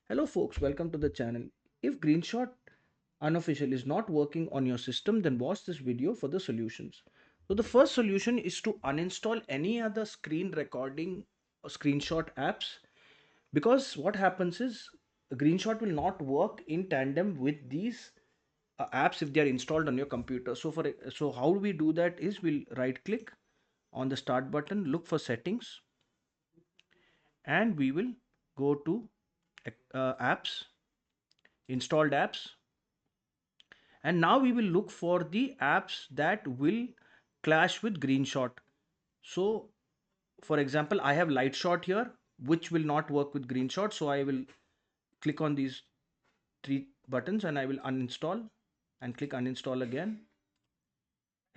Hello folks, welcome to the channel. If Greenshot unofficial is not working on your system, then watch this video for the solutions. So the first solution is to uninstall any other screen recording or screenshot apps, because what happens is Greenshot will not work in tandem with these apps if they are installed on your computer. So how we do that is we'll right click on the start button, look for settings, and we will go to apps, installed apps, and now we will look for the apps that will clash with Greenshot. So for example, I have Lightshot here, which will not work with Greenshot, so I will click on these three buttons and I will uninstall and click uninstall again,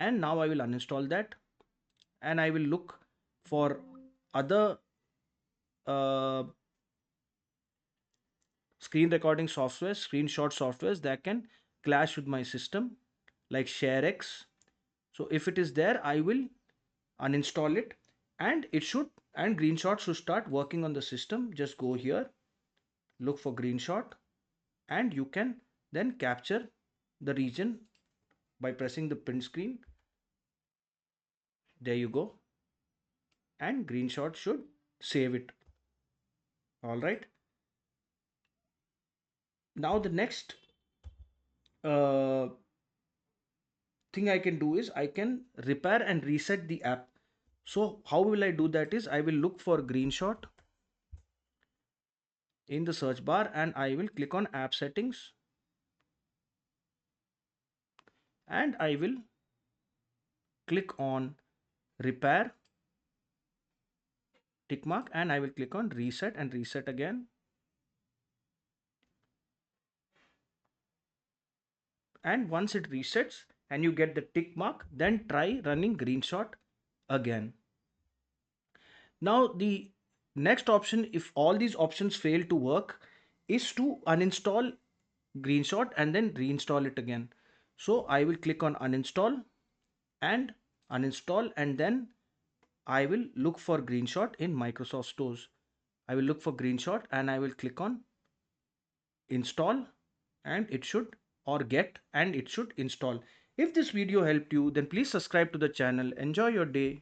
and now I will uninstall that, and I will look for other uh, screen recording software, screenshot softwares that can clash with my system, like ShareX. So if it is there, I will uninstall it, and Greenshot should start working on the system. Just go here, look for Greenshot, and you can then capture the region by pressing the print screen. There you go, and Greenshot should save it. All right. Now the next uh, thing I can do is I can repair and reset the app. So how will I do that is I will look for Greenshot in the search bar, and I will click on app settings, and I will click on repair tick mark, and I will click on reset and reset again. And once it resets and you get the tick mark, then try running Greenshot again. Now the next option, if all these options fail to work, is to uninstall Greenshot and then reinstall it again. So I will click on uninstall and uninstall, and then I will look for Greenshot in Microsoft stores. I will look for Greenshot and I will click on install, and it should, or get, and it should install. If this video helped you, then please subscribe to the channel. Enjoy your day.